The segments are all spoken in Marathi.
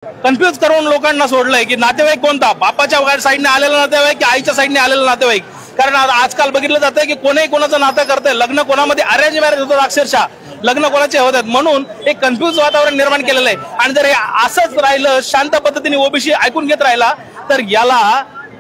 कन्फ्यूज करून लोकांना सोडलंय की नातेवाईक कोणता, बापाच्या साईडने आलेला नातेवाईक की आईच्या साईडने आलेला नातेवाईक. कारण आजकाल बघितलं जातंय की कोणीही कोणाचं नातं करतंय, लग्न कोणामध्ये अरेंज मॅरेज होतं, अक्षरशः लग्न कोणाचे होतात, म्हणून एक कन्फ्यूज वातावरण निर्माण केलेलं आहे. आणि जर हे असंच राहिलं, शांत पद्धतीने ओबीसी ऐकून घेत राहिला, तर याला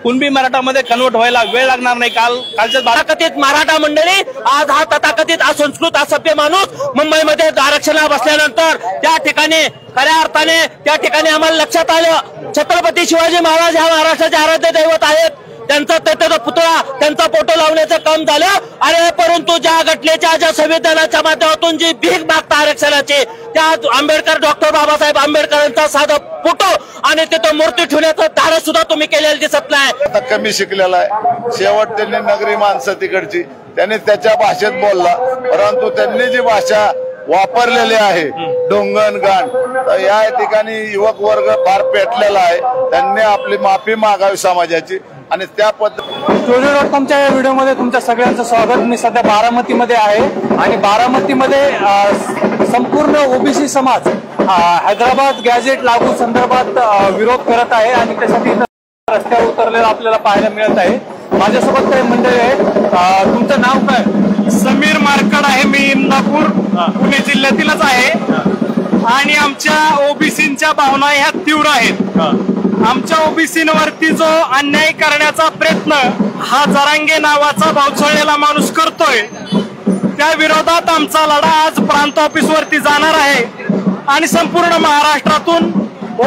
कुणबी मराठामध्ये कन्वर्ट व्हायला वेळ लागणार नाही. कालच्या तथाकथित मराठा मंडळी, आज हा तथाकथित असंस्कृत असभ्य माणूस मुंबईमध्ये आरक्षणाला बसल्यानंतर त्या ठिकाणी खऱ्या अर्थाने त्या ठिकाणी आम्हाला लक्षात आलं, छत्रपती शिवाजी महाराज ह्या महाराष्ट्राचे आराध्य दैवत आहेत. त्यांचा पुतळा, त्यांचा फोटो लावण्याचं काम झालं. अरे परंतु ज्या घटनेच्या, ज्या संविधानाच्या माध्यमातून जी भीक मागता आरक्षणाची, त्या आंबेडकर, डॉक्टर बाबासाहेब आंबेडकरांचा साधा फोटो आणि तिथं मूर्ती ठेवण्याचं धाडस सुद्धा तुम्ही केलेलं दिसत नाही. आता कमी शिकलेला आहे, शेवट त्यांनी नगरी माणसं तिकडची, त्यांनी त्याच्या भाषेत बोलला, परंतु त्यांनी जी भाषा वापरलेली आहे ढोंगण गाण, तर या ठिकाणी युवक वर्ग फार पेटलेला आहे. त्यांनी आपली माफी मागावी समाजाची आणि त्या पद्धतीने स्टोरी.कॉमच्या या व्हिडिओमध्ये तुमच्या सगळ्यांचं स्वागत. मी सध्या बारामतीमध्ये आहे आणि बारामतीमध्ये संपूर्ण ओबीसी समाज हैदराबाद गॅझेट लागू संदर्भात विरोध करत आहे आणि त्यासाठी रस्त्यावर उतरलेला आपल्याला पाहायला मिळत आहे. माझ्यासोबत काही मंडळी आहेत. तुमचं नाव काय? समीर मार्कड आहे, मी इंदापूर पुणे जिल्ह्यातीलच आहे. आणि आमच्या ओबीसींच्या भावना ह्या तीव्र आहेत. आमच्या ओबीसींवरती जो अन्याय करण्याचा प्रयत्न हा जरांगे नावाचा भावचळलेला माणूस करतोय, त्या विरोधात आमचा लढा आज प्रांत ऑफिस वरती जाणार आहे. आणि संपूर्ण महाराष्ट्रातून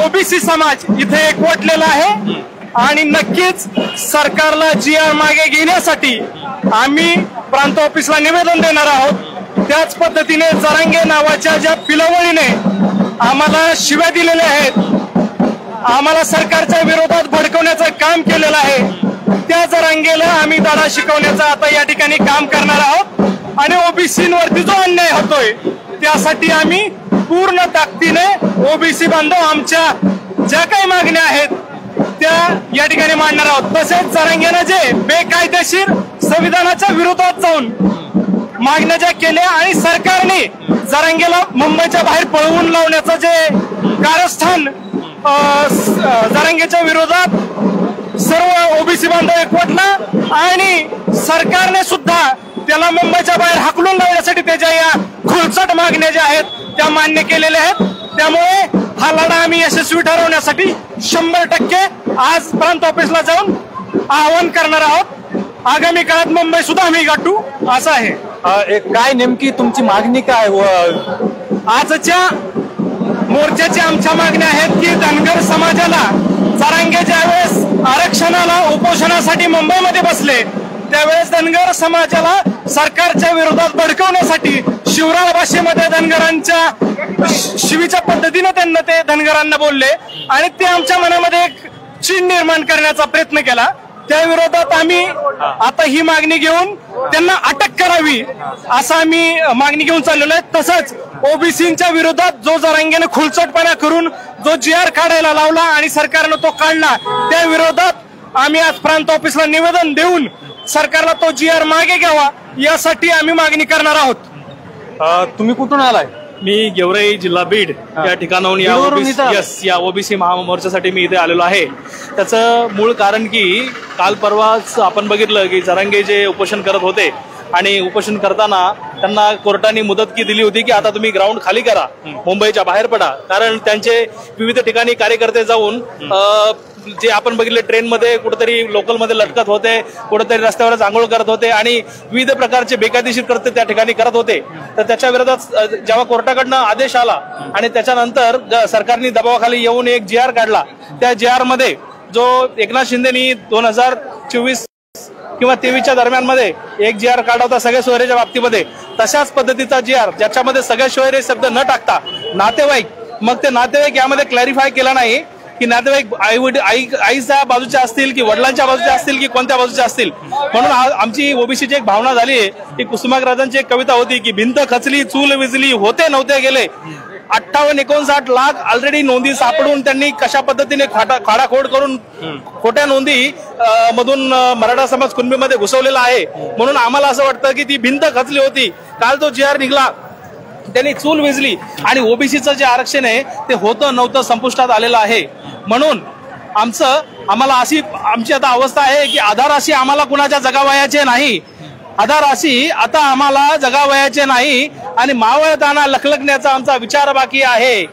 ओबीसी समाज इथे एकवटलेला आहे. आणि नक्कीच सरकारला GR मागे घेण्यासाठी आम्ही प्रांत ऑफिसला निवेदन देणार आहोत. त्याच पद्धतीने जरांगे नावाच्या ज्या पिलावळीने आम्हाला शिव्या दिलेल्या आहेत, आम्हाला सरकारच्या विरोधात भडकवण्याचं काम केलेलं आहे, त्या जरांगेला आम्ही धडा शिकवण्याचं आता या ठिकाणी काम करणार आहोत. आणि ओबीसींवरती जो अन्याय होतोय त्यासाठी आम्ही पूर्ण ताकदीने ओबीसी बांधव आमच्या ज्या काही मागण्या आहेत त्या या ठिकाणी मांडणार आहोत. तसेच जरांगेनं जे बेकायदेशीर संविधानाच्या विरोधात जाऊन मागण्या ज्या केल्या आणि सरकारने जरांगेला मुंबईच्या बाहेर पळवून लावण्याचं जे कारस्थान जरांगेच्या विरोधात सर्व ओबीसी बांधव एकवटला आणि सरकारने सुद्धा त्याला मुंबईच्या बाहेर हाकलून लावण्यासाठी त्याच्या या खुलचट मागण्या ज्या आहेत त्या मान्य केलेल्या आहेत. त्यामुळे हा लढा आम्ही यशस्वी ठरवण्यासाठी 100% आज प्रांत ऑफिसला जाऊन आवाहन करणार आहोत. आगामी काळात मुंबई सुद्धा आम्ही गाठू असं आहे. काय नेमकी तुमची मागणी काय? आजच्या मोर्चाची आमच्या मागण्या आहेत की धनगर समाजाला जरांगे ज्यावेळेस आरक्षणाला उपोषणासाठी मुंबईमध्ये बसले, त्यावेळेस धनगर समाजाला सरकारच्या विरोधात भडकवण्यासाठी शिवराळ भाषेमध्ये धनगरांच्या शिवीच्या पद्धतीने त्यांना ते धनगरांना बोलले आणि ते आमच्या मनामध्ये एक चीड निर्माण करण्याचा प्रयत्न केला. त्या विरोधात आम्ही आता ही मागणी घेऊन त्यांना अटक करावी असं आम्ही मागणी घेऊन चाललेलो आहे. तसंच ओबीसींच्या विरोधात जो जरांगेने खुलचटपणा करून जो GR काढायला लावला आणि सरकारनं तो काढला, त्या विरोधात आम्ही आज प्रांत ऑफिसला निवेदन देऊन सरकारला तो GR मागे घ्यावा यासाठी आम्ही मागणी करणार आहोत. तुम्ही कुठून आलाय? मी गेवराई, जिल्हा बीड या ठिकाणाहून या ओबीसी महामोर्चासाठी मी इथे आलेलो आहे. त्याचं मूळ कारण की काल परवाच आपण बघितलं की जरांगे जे उपोषण करत होते आणि उपोषण करताना त्यांना कोर्टाने मुदत की दिली होती की आता तुम्ही ग्राउंड खाली करा, मुंबईच्या बाहेर पडा. कारण त्यांचे विविध ठिकाणी कार्यकर्ते जाऊन जे आपण बघितले ट्रेनमध्ये कुठेतरी लोकलमध्ये लटकत होते, कुठेतरी रस्त्यावरच आंघोळ करत होते आणि विविध प्रकारचे बेकायदेशीर कृत्य त्या ठिकाणी करत होते. तर त्याच्या विरोधात जेव्हा कोर्टाकडनं आदेश आला आणि त्याच्यानंतर सरकारने दबावाखाली येऊन एक GR काढला, त्या GR मध्ये जो एकनाथ शिंदेनी 2024 किंवा 23च्या दरम्यान मध्ये एक GR काढला होता सगळ्या सोयरेच्या बाबतीमध्ये, तशाच पद्धतीचा GR ज्याच्यामध्ये सगळ्या सोयरे शब्द न टाकता नातेवाईक, मग ते नातेवाईक यामध्ये क्लॅरिफाय केला नाही की नातेवाईक आईच्या बाजूच्या असतील की वडिलांच्या बाजूच्या असतील की कोणत्या बाजूच्या असतील. म्हणून आमची ओबीसीची एक भावना झाली आहे की कुसुमाग्रजांची एक कविता होती की भिंत खचली, चूल विजली, होते नव्हते गेले. 58-59 लाख ऑलरेडी नोंदी सापडून त्यांनी कशा पद्धतीने खाडाखोड करून खोट्या नोंदी मधून मराठा समाज कुणबीमध्ये घुसवलेला आहे. म्हणून आम्हाला असं वाटतं की ती भिंत खचली होती. काल तो GR निघाला त्यांनी चूल विजली आणि ओबीसीचं जे आरक्षण आहे ते होतं नव्हतं संपुष्टात आलेलं आहे. म्हणून आम्हाला आमची आता अवस्था आहे की आधाराशी आम्हाला कुणाच्या जगावयाचे नाही, आधाराशी आता आम्हाला जगावयाचे नाही आणि मावळताना लखलखण्याचा आमचा विचार बाकी आहे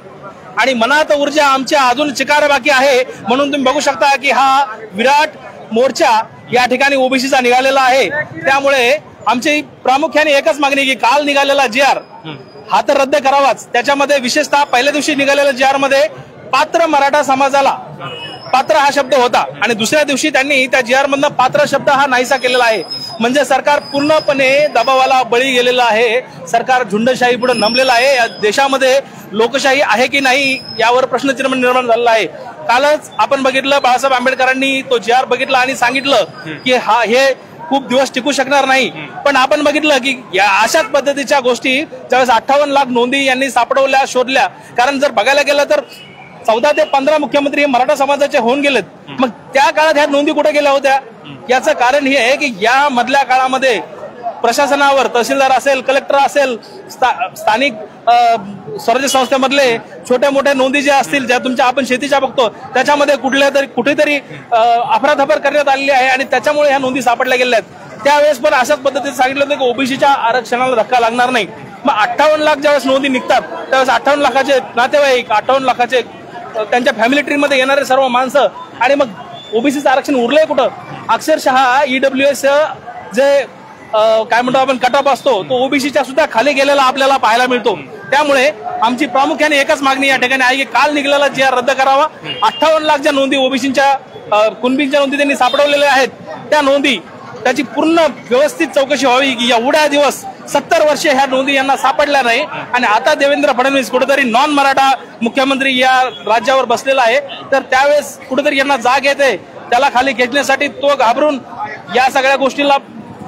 आणि मनात ऊर्जा आमच्या अजून चिकार बाकी आहे. म्हणून तुम्ही बघू शकता की हा विराट मोर्चा या ठिकाणी ओबीसीचा निघालेला आहे. त्यामुळे आमची प्रामुख्याने एकच मागणी की काल निघालेला GR हा तर रद्द करावाच. त्याच्यामध्ये विशेषतः पहिल्या दिवशी निघालेल्या GR मध्ये पात्र मराठा समाजाला पात्र हा शब्द होता आणि दुसऱ्या दिवशी त्यांनी त्या GR मधनं पात्र शब्द हा नाहीसा केलेला आहे. म्हणजे सरकार पूर्णपणे दबावाला बळी गेलेलं आहे. सरकार झुंडशाही पुढे नमलेलं आहे. या देशामध्ये लोकशाही आहे की नाही यावर प्रश्नचिन्ह निर्माण झालेला आहे. कालच आपण बघितलं बाळासाहेब आंबेडकरांनी तो GR बघितला आणि सांगितलं की हे खूप दिवस टिकू शकणार नाही. पण आपण बघितलं की या अशाच पद्धतीच्या गोष्टी ज्यावेळेस 58 लाख नोंदी यांनी सापडवल्या शोधल्या. कारण जर बघायला गेलं तर 14 ते 15 मुख्यमंत्री हे मराठा समाजाचे होऊन गेलेत. मग त्या काळात ह्या नोंदी कुठे गेल्या होत्या? याचं कारण हे आहे की या मधल्या काळामध्ये प्रशासनावर तहसीलदार असेल, कलेक्टर असेल, स्थानिक स्वराज्य संस्थेमधले छोट्या मोठ्या नोंदी ज्या असतील ज्या तुमच्या आपण शेतीच्या बघतो त्याच्यामध्ये कुठेतरी अफरातफर करण्यात आलेली आहे आणि त्याच्यामुळे ह्या नोंदी सापडल्या गेल्या आहेत. त्यावेळेस पण अशाच पद्धतीने सांगितलं होतं की ओबीसीच्या आरक्षणाला धक्का लागणार नाही. मग 58 लाख ज्यावेळेस नोंदी निघतात त्यावेळेस 58 लाखाचे नातेवाईक, 58 लाखाचे त्यांच्या फॅमिली ट्री मध्ये येणारे सर्व माणसं आणि मग ओबीसीचं आरक्षण उरलंय कुठं? अक्षरशः EWS जे काय म्हणतो आपण कट ऑफ असतो तो ओबीसीच्या सुद्धा खाली गेलेला आपल्याला पाहायला मिळतो. त्यामुळे आमची प्रामुख्याने एकच मागणी या ठिकाणी आहे की काल निघालेला GR रद्द करावा. 58 लाख ज्या नोंदी ओबीसीच्या कुणबींच्या नोंदी त्यांनी सापडवलेल्या आहेत त्या नोंदी त्याची पूर्ण व्यवस्थित चौकशी व्हावी की एवढ्या दिवस 70 वर्षे ह्या नोंदी यांना सापडल्या नाही आणि आता देवेंद्र फडणवीस कुठेतरी नॉन मराठा मुख्यमंत्री या राज्यावर बसलेला आहे. तर त्यावेळेस कुठेतरी यांना जाग येते त्याला खाली खेचण्यासाठी तो घाबरून या सगळ्या गोष्टीला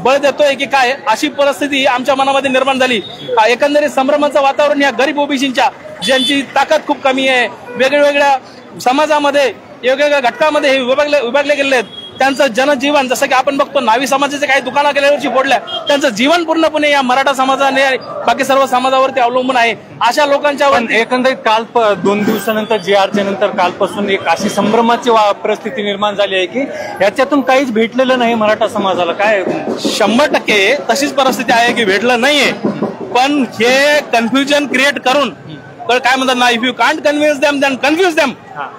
बळ देतोय की काय अशी परिस्थिती आमच्या मनामध्ये निर्माण झाली. एकंदरीत संभ्रमाचं वातावरण या गरीब ओबीसींच्या ज्यांची ताकद खूप कमी आहे, वेगवेगळ्या समाजामध्ये वेगवेगळ्या घटकामध्ये हे विभागले गेले आहेत, त्यांचं जनजीवन जसं की आपण बघतो नावी समाजाचे काही दुकानं गेल्या वर्षी फोडल्या, त्यांचं जीवन पूर्णपणे या मराठा समाजाने बाकी सर्व समाजावरती अवलंबून आहे. अशा लोकांच्या एकंदरीत काल 2 दिवसानंतर GRच्या नंतर कालपासून एक अशी संभ्रमाची परिस्थिती निर्माण झाली आहे की याच्यातून काहीच भेटलेलं नाही मराठा समाजाला. काय 100% तशीच परिस्थिती आहे की भेटलं नाहीये. पण हे कन्फ्युजन क्रिएट करून काय म्हणतात ना, if you can't convince them then confuse them.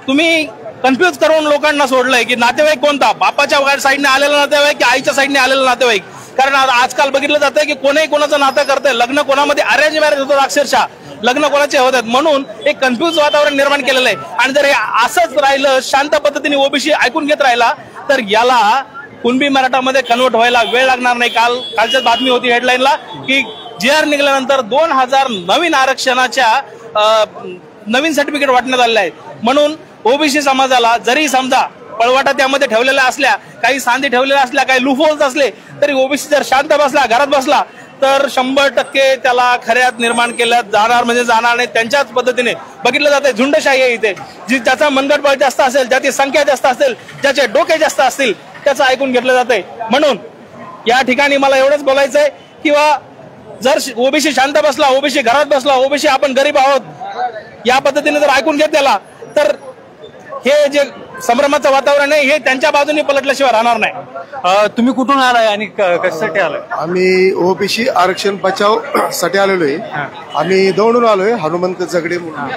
तुम्ही कन्फ्युज करून लोकांना सोडलंय की नातेवाईक कोणता, बापाच्या साईडने आलेला नातेवाईक की आईच्या साईडने आलेला नातेवाईक. कारण आजकाल बघितलं जातंय की कोणीही कोणाचं नातं करतंय, लग्न कोणामध्ये अरेंज मॅरेज होतं, अक्षरशः लग्न कोणाचे होतात. म्हणून एक कन्फ्युज वातावरण निर्माण केलेलं आहे. आणि जर हे असंच राहिलं शांत पद्धतीने ओबीसी ऐकून घेत राहिला तर याला कुणबी मराठामध्ये कन्वर्ट व्हायला वेळ लागणार नाही. कालच्याच बातमी होती हेडलाईनला की GR निघाल्यानंतर 2000 नवीन आरक्षणाच्या नवीन सर्टिफिकेट वाटण्यात आलेले आहेत. म्हणून ओबीसी समाजाला जरी समजा पळवाटा त्यामध्ये ठेवलेल्या असल्या, काही सांधी ठेवलेल्या असल्या, काही लूपहोल्स असले तरी ओबीसी जर शांत बसला, घरात बसला तर 100% त्याला खऱ्यात निर्माण केलं जाणार म्हणजे जाणार नाही. त्यांच्याच पद्धतीने बघितलं जाते झुंडशाही आहे इथे. ज्याचा मनगटबळ जास्त असेल, ज्याची संख्या जास्त असेल, ज्याचे डोके जास्त असतील त्याचं ऐकून घेतलं जाते. म्हणून या ठिकाणी मला एवढंच बोलायचंय किंवा जर ओबीसी शांत बसला, ओबीसी घरात बसला, ओबीसी आपण गरीब आहोत या पद्धतीने जर ऐकून घेतलेला तर हे जे संभ्रमाचं वातावरण आहे हे त्यांच्या बाजूने पलटल्याशिवाय राहणार नाही. तुम्ही कुठून आलाय आणि कशासाठी आलाय? आम्ही ओबीसी आरक्षण बचाव साठी आलेलो आहे. आम्ही दौडून आलोय हनुमंत झगडे म्हणून.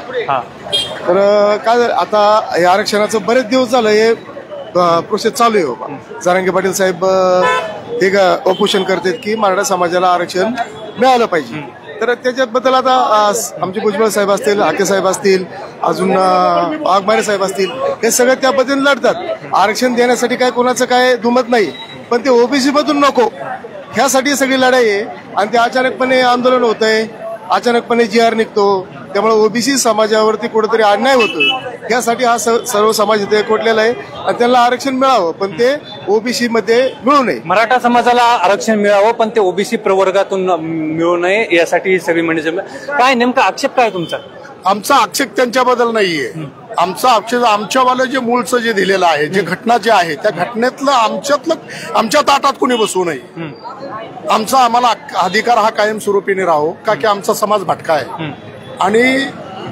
तर काय झालं आता या आरक्षणाचं बरेच दिवस झालं हे प्रोसेस चालू आहे. जरांगे पाटील साहेब हे उपोषण करतात की मराठा समाजाला आरक्षण मिळालं पाहिजे. तर त्याच्याबद्दल आता आमचे भुजबळ साहेब असतील, हाके साहेब असतील, अजून वाघमारे साहेब असतील, हे सगळे त्या पद्धतीने लढतात. आरक्षण देण्यासाठी काय कोणाचं काय दुमत नाही, पण ते ओबीसी मधून नको ह्यासाठी सगळी लढाई आहे. आणि ते अचानकपणे आंदोलन होत आहे, अचानकपणे GR निघतो, त्यामुळे ओबीसी समाजावरती कुठेतरी अन्याय होतोय. यासाठी हा सर्व समाज इथे एकवटलेला आहे आणि त्यांना आरक्षण मिळावं, पण ते ओबीसी मध्ये मिळू नये. मराठा समाजाला आरक्षण मिळावं पण ते ओबीसी प्रवर्गातून मिळू नये यासाठी सगळी म्हणजे काय नेमका आक्षेप काय तुमचा? आमचा आक्षेप त्यांच्याबद्दल नाहीये. आमचा आक्षेप आमच्यावालं जे मूळचं जे दिलेलं आहे, जे घटना जे आहे त्या घटनेतलं आमच्या ताटात कोणी बसवू नये. आमचा आम्हाला अधिकार हा कायमस्वरूपीने राहो का की आमचा समाज भटका आहे आणि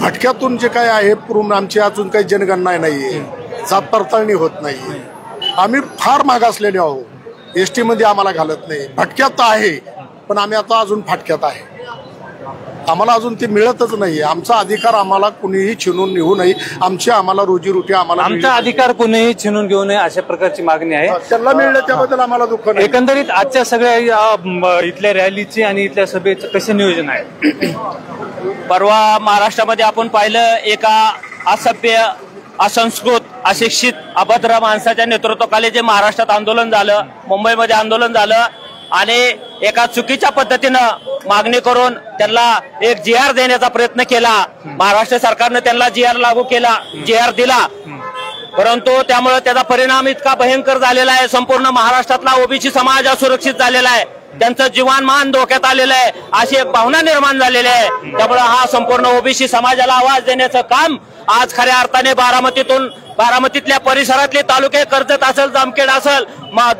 भटक्यातून जे काय आहे पूर्ण आमची अजून काही जनगणना नाहीये, जात पडताळणी होत नाही. आम्ही फार मागासलेले आहोत. एसटी मध्ये आम्हाला घालत नाही. भटक्यात आहे पण आम्ही आता अजून फाटक्यात आहे. आम्हाला अजून ते मिळतच नाही. आमचा अधिकार आम्हाला कुणीही छिनून घेऊ नये. आम्हाला रोजीरोटी आमचा अधिकार कुणीही छिनून घेऊ नये अशा प्रकारची मागणी आहे. त्यांना मिळलं त्याबद्दल आम्हाला दुःख नाही. एकंदरीत आजच्या सगळ्या इथल्या रॅलीची आणि इथल्या सभेचं कसं नियोजन आहे? परवा महाराष्ट्रामध्ये आपण पाहिलं एका असभ्य, असंस्कृत, अशिक्षित, अभद्र माणसाच्या नेतृत्वाखाली जे महाराष्ट्रात आंदोलन झालं, मुंबईमध्ये आंदोलन झालं आणि एका चुकीच्या पद्धतीनं मागणी करून त्यांना एक GR देण्याचा प्रयत्न केला. महाराष्ट्र सरकारनं त्यांना GR लागू केला, GR दिला, परंतु त्यामुळे त्याचा परिणाम इतका भयंकर झालेला आहे. संपूर्ण महाराष्ट्रातला ओबीसी समाज असुरक्षित झालेला आहे. त्यांचं जीवनमान धोक्यात आलेलं आहे अशी एक भावना निर्माण झालेली आहे. त्यामुळे हा संपूर्ण ओबीसी समाजाला आवाज देण्याचं काम आज खऱ्या अर्थाने बारामतीतल्या परिसरातले तालुके, कर्जत असेल, जामखेड असेल,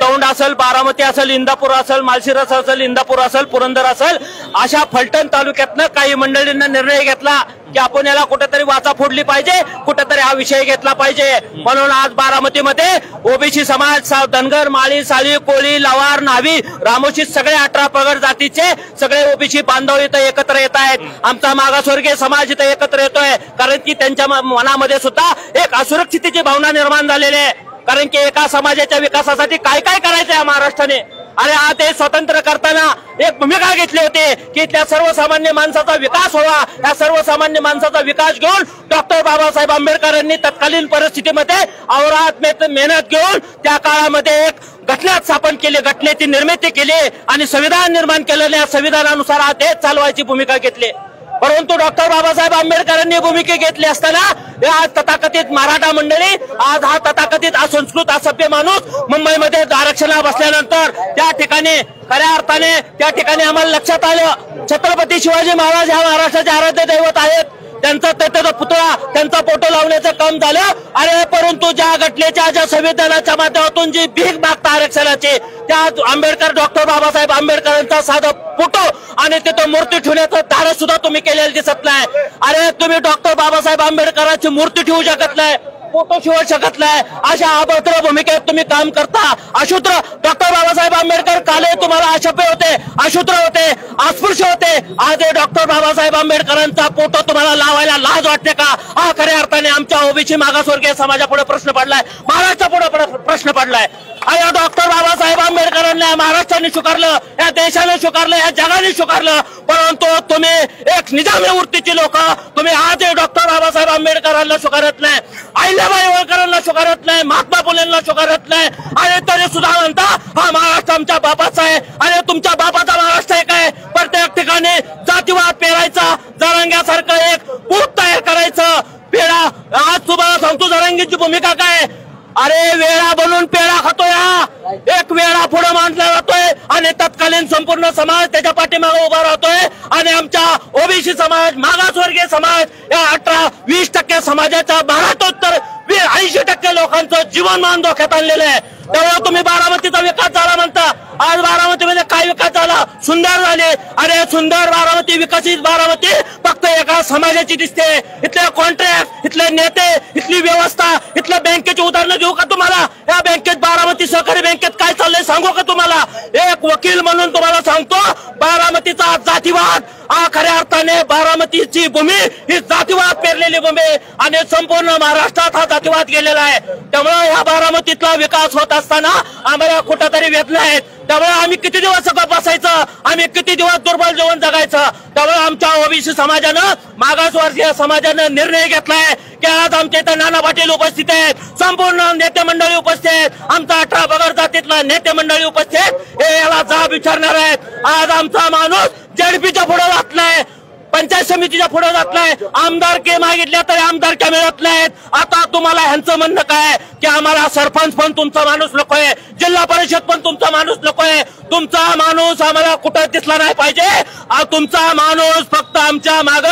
दौंड असेल, बारामती असेल, इंदापूर असेल, माळशिरस असेल, इंदापूर असेल, पुरंदर असेल, अशा फलटण तालुक्यातनं काही मंडळींना निर्णय घेतला की आपण याला कुठेतरी वाचा फोडली पाहिजे, कुठेतरी हा विषय घेतला पाहिजे. म्हणून आज बारामतीमध्ये ओबीसी समाज, धनगर, माळी, साळी, कोळी, लवार, न्हावी, रामोशी सगळे 18 पगड जातीचे सगळे ओबीसी बांधव इथं एकत्र येत आहेत. आमचा मागासवर्गीय समाज इथं एकत्र येतोय कारण की त्यांच्या मनामध्ये सुद्धा एक असुरक्षिततेची भावना निर्माण झालेली आहे. कारण की एका समाजाच्या विकासासाठी काय काय करायचं आहे महाराष्ट्राने. आणि आज ते स्वतंत्र करताना एक भूमिका घेतली होती की इथल्या सर्वसामान्य माणसाचा विकास व्हावा. या सर्वसामान्य माणसाचा विकास घेऊन डॉक्टर बाबासाहेब आंबेडकरांनी तत्कालीन परिस्थितीमध्ये अहोरात्र मेहनत घेऊन त्या काळामध्ये एक घटना स्थापन केली, घटनेची निर्मिती केली आणि संविधान निर्माण केलेल्या या संविधानानुसार हा देश चालवायची भूमिका घेतली. परंतु डॉक्टर बाबासाहेब आंबेडकरांनी भूमिका घेतली असताना आज तथाकथित मराठा मंडळी, आज हा तथाकथित असंस्कृत, असभ्य माणूस मुंबईमध्ये आरक्षणाला बसल्यानंतर त्या ठिकाणी खऱ्या अर्थाने त्या ठिकाणी आम्हाला लक्षात आलं छत्रपती शिवाजी महाराज ह्या महाराष्ट्राचे आराध्य दैवत आहेत. त्याचा पुतळा, त्यांचा फोटो लावण्याचं काम झालं. अरे परंतु ज्या घटनेच्या, ज्या संविधानाच्या माध्यमातून जी भीक मागता आरक्षणाची, त्या आंबेडकर, डॉक्टर बाबासाहेब आंबेडकरांचा साधा फोटो आणि तिथं मूर्ती ठेवण्याचं धाडस सुद्धा तुम्ही केलेलं दिसत नाही. अरे तुम्ही डॉक्टर बाबासाहेब आंबेडकरांची मूर्ती ठेवू शकत नाही, फोटो ठेवू शकत नाही. अशा अभद्र भूमिकेत तुम्ही काम करता. अशूद्र डॉक्टर बाबासाहेब आंबेडकर काले तुम्हाला अशभ्य होते, अशूद्र होते, अस्पृश्य होते. आज डॉक्टर बाबासाहेब आंबेडकरांचा फोटो तुम्हाला लावायला लाज वाटते का? हा खऱ्या अर्थाने आमच्या ओबीसी मागासवर्गीय समाजापुढे प्रश्न पडलाय, महाराष्ट्रापुढे प्रश्न पडलाय. या डॉक्टर बाबासाहेब आंबेडकरांना महाराष्ट्राने स्वीकारलं, या देशाने स्वीकारलं, या जगाने स्वीकारलं. परंतु तुम्ही एक निजामी वृत्तीची लोक, तुम्ही आज डॉक्टर बाबासाहेब आंबेडकरांना स्वीकारत नाही, अहिल्याबाई होळकरांना स्वीकारत नाही, महात्मा फुलेंना स्वीकारत नाही. आणि तरी सुद्धा म्हणता हा महाराष्ट्र आमच्या बापाचा आहे. आणि तुमच्या बापाचा महाराष्ट्र आहे काय? प्रत्येक ठिकाणी जातीवाद पेरायचा, जरांग्यासारखं एक पूत तयार करायचं. पेढा आज तुम्हाला सांगतो जरांगीची भूमिका काय. अरे वेळा बनून पेढा खातोय, एक वेळा पुढे मांडला जातोय आणि तत्कालीन संपूर्ण समाज त्याच्या पाठीमागे उभा राहतोय. आणि आमच्या ओबीसी समाज, मागासवर्गीय समाज या 18-20% समाजाच्या 80% लोकांचं जीवनमान धोक्यात आणलेलं आहे. त्यामुळे तुम्ही बारामतीचा विकास झाला म्हणता. आज बारामतीमध्ये काय विकास झाला? सुंदर झाले. अरे सुंदर बारामती, विकसित बारामती फक्त एका समाजाची दिसते. इथले कॉन्ट्रॅक्ट, इथले नेते, इथली व्यवस्था, इथल्या बँकेची उदाहरणं देऊ का तुम्हाला? या बँकेत, बारामती सहकारी बँकेत काय चाललंय सांगू का तुम्हाला? एक वकील म्हणून तुम्हाला सांगतो, बारामतीचा जातीवाद हा खऱ्या अर्थाने बारामतीची भूमी ही जातीवाद पेरलेली भूमी आणि संपूर्ण महाराष्ट्रात हा जातीवाद गेलेला आहे. त्यामुळे या बारामतीतला विकास होत असताना आम्हाला कुठेतरी वेदना आहेत. त्यामुळे आम्ही किती दिवस बसायचं, आम्ही किती दिवस दुर्बल जीवन जगायचं. त्यामुळे आमच्या ओबीसी समाजानं, मागासवर्गीय समाजानं निर्णय घेतलाय की आज आमच्या इथं नाना पाटील उपस्थित आहेत, संपूर्ण नेते मंडळी उपस्थित आहेत, आमचा 18 पगड जातीतला नेते मंडळी उपस्थित आहेत. हे याला जाब विचारणार आहेत. आज आमचा माणूस जेडपीच्या पुढे वाचलाय. पंचायत समितीच्या पुढे जात नाही, आमदारकी मागितल्या तरी आमदारक्या मिळत नाहीत. आता तुम्हाला ह्यांचं म्हणणं काय की आम्हाला सरपंच पण तुमचा माणूस नकोय, जिल्हा परिषद पण तुमचा माणूस नकोय, तुमचा माणूस आम्हाला कुठं दिसला नाही पाहिजे, तुमचा माणूस फक्त आमच्या माग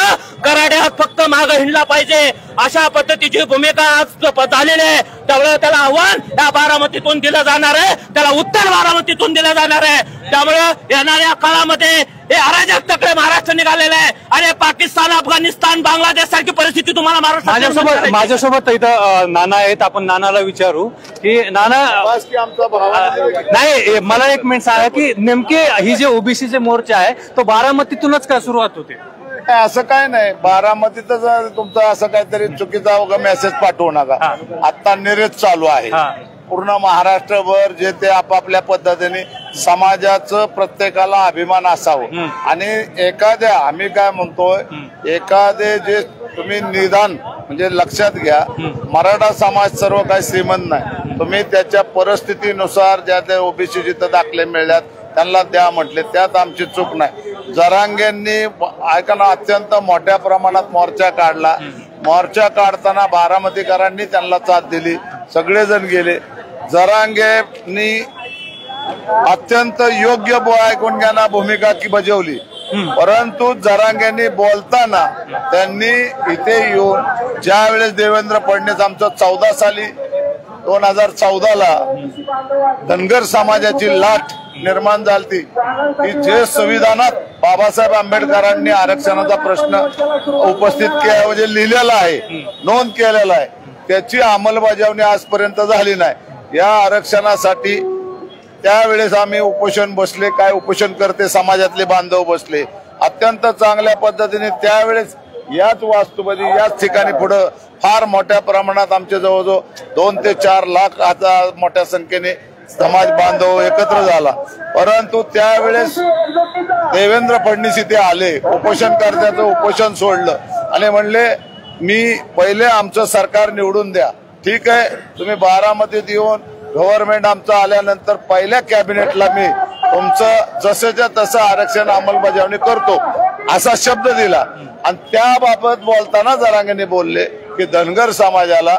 कराड्यात फक्त माग हिंडला पाहिजे, अशा पद्धतीची भूमिका आज झालेली आहे. त्यामुळे त्याला आव्हान या बारामतीतून दिलं जाणार आहे, त्याला उत्तर बारामतीतून दिलं जाणार आहे. त्यामुळे येणाऱ्या काळामध्ये हे अराजक तकडे महाराष्ट्र निघालेलं आहे आणि पाकिस्तान, अफगाणिस्तान, बांगलादेश सारखी परिस्थिती तुम्हाला महाराष्ट्रात. माझ्यासोबत इथं नाना आहेत, आपण नानाला विचारू की नाना नाही, मला एक मिनिट सांगा की नेमके ही जे ओबीसीचे मोर्चा आहे तो बारामतीतूनच का सुरुवात होते? असं काय नाही, बारामतीतच तुमचा असं काहीतरी चुकीचा मेसेज पाठवू नका. आता निर्यात चालू आहे पूर्ण महाराष्ट्रभर, जे ते आपापल्या पद्धतीने समाजाचं प्रत्येकाला अभिमान असावं. आणि एखाद्या, आम्ही काय म्हणतोय, एखादे जे तुम्ही निदान म्हणजे लक्षात घ्या, मराठा समाज सर्व काही श्रीमंत नाही, तुम्ही त्याच्या परिस्थितीनुसार ज्या त्या ओबीसी जिथं दाखले मिळतात त्यांना द्या म्हटले, त्यात आमची चूक नाही. जरांगेंनी ऐका ना अत्यंत मोठ्या प्रमाणात मोर्चा काढला, मोर्चा काढताना बारामतीकरांनी त्यांना साथ दिली, सगळेजण गेले. जरांगेंनी अत्यंत योग्य ऐकून घ्या भूमिका की बजावली, परंतु जरांगेंनी बोलताना त्यांनी इथे येऊन ज्या वेळेस देवेंद्र फडणवीस आमचं 14 साली 2014ला धनगर समाजाची लाट निर्माण झाली की जे संविधानात बाबासाहेब आंबेडकरांनी आरक्षणाचा प्रश्न उपस्थित केला, म्हणजे लिहिलेला आहे, नोंद केलेला आहे, त्याची अंमलबजावणी आजपर्यंत झाली नाही. या आरक्षणासाठी त्यावेळेस आम्ही उपोषण बसले, काय उपोषण करते समाजातले बांधव बसले अत्यंत चांगल्या पद्धतीने. त्यावेळेस याच वास्तूमध्ये याच ठिकाणी पुढे फार मोठ्या प्रमाणात आमच्या जवळजवळ 2 ते 4 लाख आता मोठ्या संख्येने समाज बांधव एकत्र झाला. परंतु त्यावेळेस देवेंद्र फडणवीस इथे आले, उपोषणकर्त्याचं उपोषण सोडलं आणि म्हणले मी पहिले आमचं सरकार निवडून द्या, ठीक आहे, तुम्ही बारामतीत येऊन गव्हर्नमेंट आमचं आल्यानंतर पहिल्या कॅबिनेटला मी तुमचं जसंच्या तसं आरक्षण अंमलबजावणी करतो असा शब्द दिला. आणि त्याबाबत बोलताना जरांगेंनी बोलले की धनगर समाजाला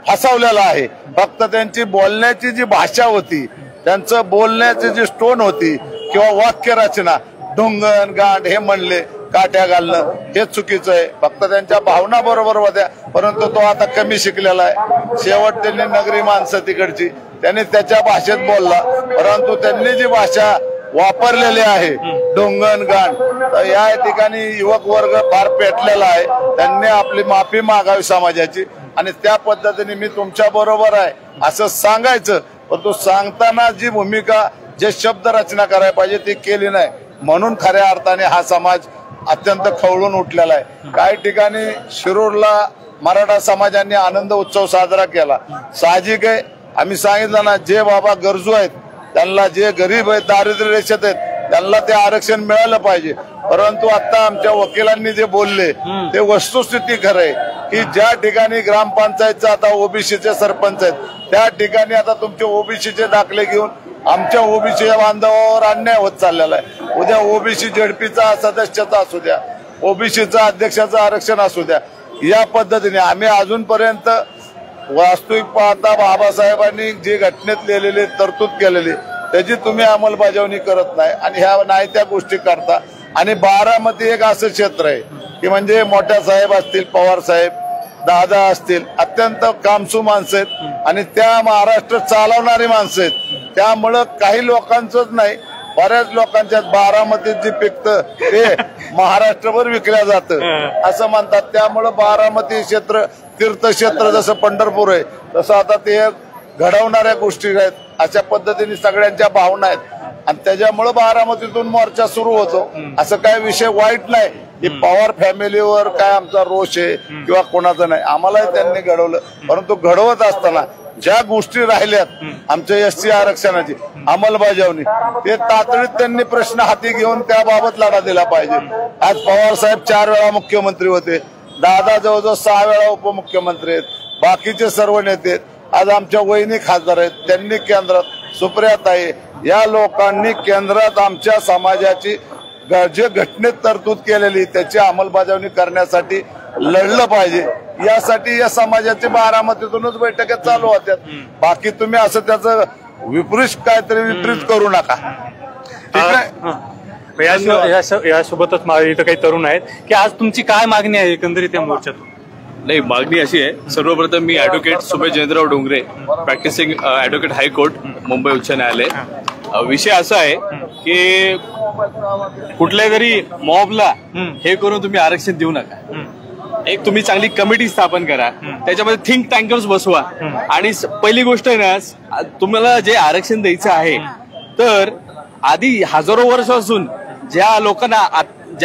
फसवलेला आहे, फक्त त्यांची बोलण्याची जी भाषा होती, त्यांचं बोलण्याची जी स्टोन होती किंवा वाक्य रचना, ढोंगण गांड हे म्हणले, काट्या घालणं हे चुकीचं आहे. फक्त त्यांच्या भावना बरोबर होत्या, परंतु तो आता कमी शिकलेला आहे. शेवट त्यांनी नगरी माणसं तिकडची, त्यांनी त्याच्या भाषेत बोलला, परंतु त्यांनी जी भाषा वापरलेली आहे ढोंगण गांड, तर या ठिकाणी युवक वर्ग फार पेटलेला आहे. त्यांनी आपली माफी मागावी समाजाची आणि त्या पद्धतीने मी तुमच्या बरोबर आहे असं सांगायचं, परंतु सांगताना जी भूमिका, जे शब्द रचना करायला पाहिजे ती केली नाही. म्हणून खऱ्या अर्थाने हा समाज अत्यंत खवळून उठलेला आहे. काही ठिकाणी शिरूरला मराठा समाजाने आनंद उत्सव साजरा केला, साहजिक आहे. आम्ही सांगितलं ना, जे बाबा गरजू आहेत त्यांना, जे गरीब आहेत, दारिद्र्य रेषेत आहेत त्यांना ते आरक्षण मिळालं पाहिजे. परंतु आता आमच्या वकिलांनी जे बोलले ते वस्तुस्थिती खरं आहे की ज्या ठिकाणी ग्रामपंचायतचा आता ओबीसीचे सरपंच आहेत, त्या ठिकाणी आता तुमचे ओबीसीचे दाखले घेऊन आमच्या ओबीसी बांधवावर अन्याय होत चाललेला आहे. उद्या ओबीसी झेडपीचा सदस्याचा असू द्या, ओबीसीचा अध्यक्षाचं आरक्षण असू द्या, या पद्धतीने आम्ही अजूनपर्यंत वास्तविक पाहता बाबासाहेबांनी जी घटनेत लिहिलेली तरतूद केलेली त्याची तुम्ही अंमलबजावणी करत नाही आणि ह्या नाही त्या गोष्टी करता. आणि बारामती एक असं क्षेत्र आहे की म्हणजे मोठ्या साहेब असतील, पवार साहेब, दादा असतील, अत्यंत कामसू माणसं आहेत आणि त्या महाराष्ट्र चालवणारी माणसं आहेत. त्यामुळं काही लोकांचंच नाही, बऱ्याच लोकांच्या बारामतीत जे पिकतं ते महाराष्ट्रभर विकल्या जातं असं म्हणतात. त्यामुळं बारामती क्षेत्र तीर्थक्षेत्र जसं पंढरपूर आहे तसं आता ते घडवणाऱ्या गोष्टी आहेत, अशा पद्धतीने सगळ्यांच्या भावना आहेत आणि त्याच्यामुळे बारामतीतून मोर्चा सुरू होतो. असं काय विषय वाईट नाही की पवार फॅमिलीवर काय आमचा रोष आहे किंवा कोणाचा नाही, आम्हालाही त्यांनी घडवलं. परंतु घडवत असताना ज्या गोष्टी राहिल्यात आमच्या एससी आरक्षणाची अंमलबजावणी, ते तातडीत त्यांनी प्रश्न हाती घेऊन त्याबाबत लढा दिला पाहिजे. आज पवार साहेब 4 वेळा मुख्यमंत्री होते, दादा जवळजवळ 6 वेळा उपमुख्यमंत्री आहेत, बाकीचे सर्व नेते आज आमच्या वहिनी खासदार आहेत, त्यांनी केंद्रात, सुप्रियाताई, या लोकांनी केंद्रात आमच्या समाजाची जे घटनेत तरतूद केलेली त्याची अंमलबजावणी करण्यासाठी लढलं पाहिजे. यासाठी या समाजाचे बारामतीतूनच बैठका चालू होत्या. बाकी तुम्ही असं त्याचं विपरीत करू नका. ठीक आहे. यासोबतच इथं काही तरुण आहेत की आज तुमची काय मागणी आहे एकंदरीत या मोर्चातून? नाही, मागणी अशी आहे. सर्वप्रथम मी advocate Sumesh Jayantrao Dongre, practising advocate high court, Mumbai उच्च न्यायालय. विषय असा आहे की कुठल्या तरी मॉबला हे करून तुम्ही आरक्षण देऊ नका. एक तुम्ही चांगली कमिटी स्थापन करा, त्याच्यामध्ये थिंक टँकर्स बसवा. आणि पहिली गोष्ट आहे ना, तुम्हाला जे आरक्षण द्यायचं आहे तर आधी हजारो वर्षापासून ज्या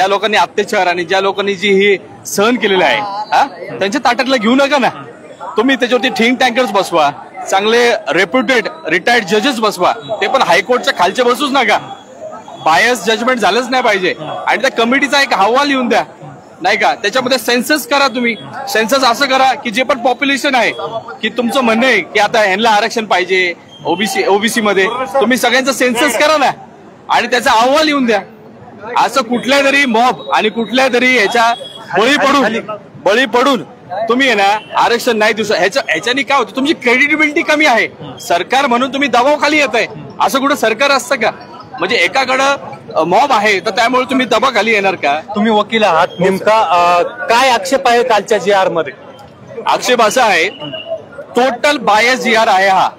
लोकांनी अत्याचार आणि ज्या लोकांनी जी ही सहन केलेलं आहे त्यांच्या ताटातला घेऊ नका ना. तुम्ही त्याच्यावरती थिंक टँकर्स बसवा, चांगले रेप्युटेड रिटायर्ड जजेस बसवा. ते पण हायकोर्टच्या खालचे बसूच नका. बायस जजमेंट झालंच नाही पाहिजे. आणि त्या कमिटीचा एक अहवाल लिहून द्या, नाही का. त्याच्यामध्ये सेन्सस करा. तुम्ही सेन्सस असं करा की जे पण पॉप्युलेशन आहे की तुमचं म्हणणं आहे की आता ह्यांना आरक्षण पाहिजे ओबीसी मध्ये, तुम्ही सगळ्यांचं सेन्सस करा ना आणि त्याचा अहवाल लिहून द्या. असं कुठल्या तरी मॉब आणि कुठल्या तरी ह्याच्या बळी पडून तुम्ही आहे ना आरक्षण नाही देऊ. ह्याच्यानी काय होतं, तुमची क्रेडिबिलिटी कमी आहे. सरकार म्हणून तुम्ही दबावाखाली येत आहे. असं कुठं सरकार असतं का? म्हणजे एकाकडं मॉब आहे तर त्यामुळे तुम्ही दबाखाली येणार का? तुम्ही वकील आहात, नेमका काय आक्षेप आहे कालच्या GR मध्ये? आक्षेप असा आहे, टोटल बायस GR आहे हा,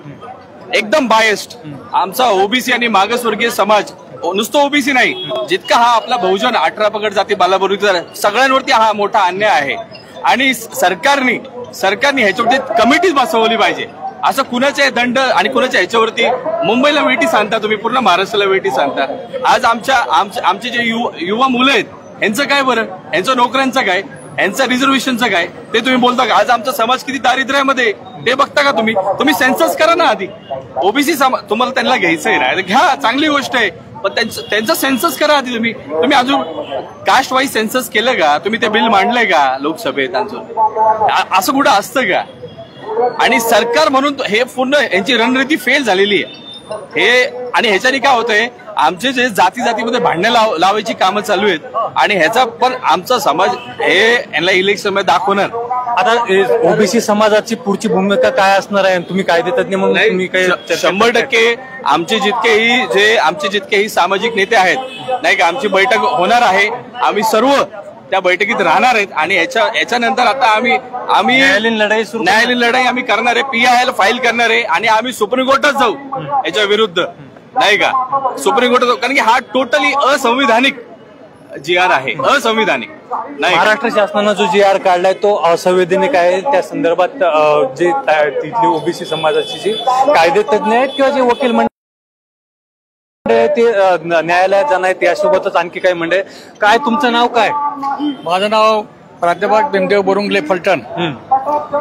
एकदम बायस्ड. आमचा ओबीसी आणि मागासवर्गीय समाज, नुसतं ओबीसी नाही, जितका हा आपला बहुजन 18 पगड जाती बालावर्गीय सगळ्यांवरती हा मोठा अन्याय आहे. आणि सरकारने ह्याच्यावरती कमिटीच बसवली पाहिजे. असं कुणाचे दंड आणि कुणाच्या ह्याच्यावरती मुंबईला वेटी सांगता तुम्ही, पूर्ण महाराष्ट्राला वेटी सांगता. आज आमचे जे युवा मुलं आहेत यांचं काय बरं, यांचं नोकऱ्यांचं काय, यांचं रिझर्वेशनचं काय, ते तुम्ही बोलता का? आज आमचा समाज किती दारिद्र्यामध्ये ते बघता का तुम्ही? तुम्ही सेन्सस करा ना आधी. ओबीसी समाज तुम्हाला त्यांना घ्यायचंय ना, घ्या, चांगली गोष्ट आहे. पण त्यांचं सेन्सस करा आधी. तुम्ही अजून कास्ट वाईज सेन्सस केलं का? तुम्ही ते बिल मांडलंय का लोकसभेत? असं कुठं असतं का? आणि सरकार म्हणून हे पूर्ण यांची रणनीती फेल झालेली आहे हे. आणि ह्याच्याने काय होतंय, आमचे जे जातीमध्ये भांडणं लावायची कामं चालू आहेत आणि ह्याचा पण आमचा समाज हे यांना इलेक्शन मध्ये दाखवणार. आता ओबीसी समाजाची पुढची भूमिका काय असणार आहे? तुम्ही कायदेतज्ञ म्हणून तुम्ही काय 100% आमचे जितकेही सामाजिक नेते आहेत, नाही का, आमची बैठक होणार आहे. आम्ही सर्व त्या बैठकीत राहणार आहेत आणि याच्यानंतर आता आम्ही न्यायालयीन लढाई आम्ही करणार आहे. PIL फाईल करणार आहे आणि आम्ही सुप्रीम कोर्टात जाऊ याच्या विरुद्ध, नाही का. सुप्रीम कोर्टात जाऊ, कारण की हा टोटली असंविधानिक GR आहे, असंविधानिक नाही. महाराष्ट्र शासनानं जो GR काढलाय तो असंवैधानिक आहे. त्या संदर्भात जे तिथली ओबीसी समाजाची जी कायदेतज्ञ आहेत किंवा जे वकील मंडळ ते न्यायालयात जाणार आहेत, यासोबतच आणखी काही मंडळ. काय तुमचं नाव काय? माझं नाव प्राध्यापक भीमदेव बोरुंगले फलटण.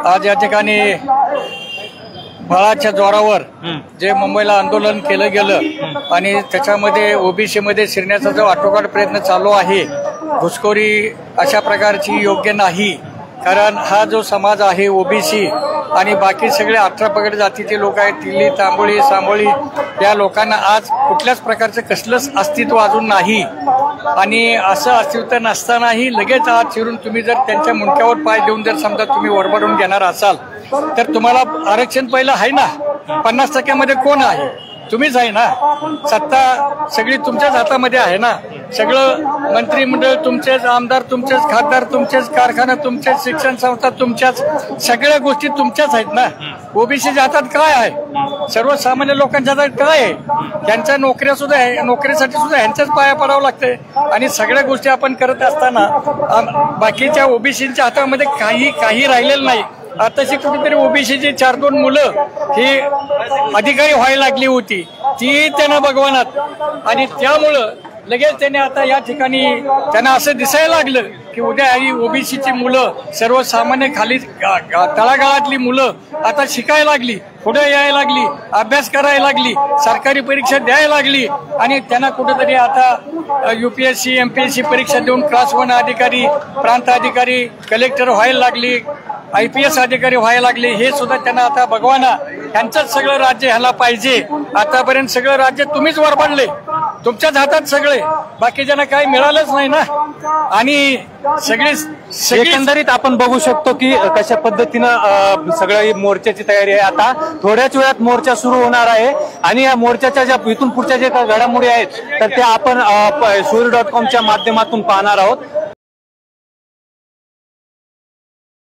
आज या ठिकाणी बळाच्या जोरावर जे मुंबईला आंदोलन केलं गेलं आणि त्याच्यामध्ये ओबीसी मध्ये शिरण्याचा जो आटोकाट प्रयत्न चालू आहे, घुसखोरी अशा प्रकारची योग्य नाही. कारण हा जो समाज आहे ओबीसी आणि बाकी सगळे 18 पगड जातीचे लोक आहेत, तिल्ली, तांबोळी, सांबोळी, या लोकांना आज कुठल्याच प्रकारचं कसलंच अस्तित्व अजून नाही. आणि असं अस्तित्व नसतानाही लगेच आत शिरून तुम्ही जर त्यांच्या मुंडक्यावर पाय देऊन जर समजा तुम्ही ओरबाडून घेणार असाल तर तुम्हाला आरक्षण पहिलं आहे ना. 50% मध्ये कोण आहे? तुम्हीच आहे ना. सत्ता सगळी तुमच्याच हातामध्ये आहे ना. सगळं मंत्रिमंडळ तुमचेच, आमदार तुमचेच, खासदार तुमचेच, कारखाना तुमचेच, शिक्षण संस्था तुमच्याच, सगळ्या गोष्टी तुमच्याच आहेत ना. ओबीसीच्या हातात काय आहे? सर्वसामान्य लोकांच्या हातात काय आहे? त्यांच्या नोकरीसाठी सुद्धा ह्यांच्याच पाया पडावं लागतंय. आणि सगळ्या गोष्टी आपण करत असताना बाकीच्या ओबीसीच्या हातामध्ये काही राहिलेलं नाही. आताशी कुठेतरी ओबीसीची 4-2 मुलं ही अधिकारी व्हायला लागली होती, ती त्यांना भगवानात. आणि त्यामुळं लगेच त्याने आता या ठिकाणी त्यांना असं दिसायला लागलं की उद्या ही ओबीसीची मुलं, सर्वसामान्य खाली तळागाळातली मुलं आता शिकायला लागली, पुढे यायला लागली, अभ्यास करायला लागली, सरकारी परीक्षा द्यायला लागली. आणि त्यांना कुठेतरी आता UPSC MPSC परीक्षा देऊन क्लास 1 अधिकारी, प्रांत अधिकारी, कलेक्टर व्हायला लागली, IPS अधिकारी व्हायला लागले. हे सुद्धा त्यांना आता भगवाना, यांचंच सगळं राज्य ह्याला पाहिजे. आतापर्यंत सगळं राज्य तुम्हीच वरबडले. तुमच्याच हातात सगळे, बाकीच्यांना काही मिळालंच नाही ना. आणि सगळी एकंदरीत आपण बघू शकतो की कशा पद्धतीनं सगळ्या मोर्चाची तयारी आहे. आता थोड्याच वेळात मोर्चा सुरू होणार आहे आणि या मोर्चाच्या ज्या इथून पुढच्या ज्या घडामोडी आहेत तर त्या आपण सूर्य.com च्या माध्यमातून पाहणार आहोत.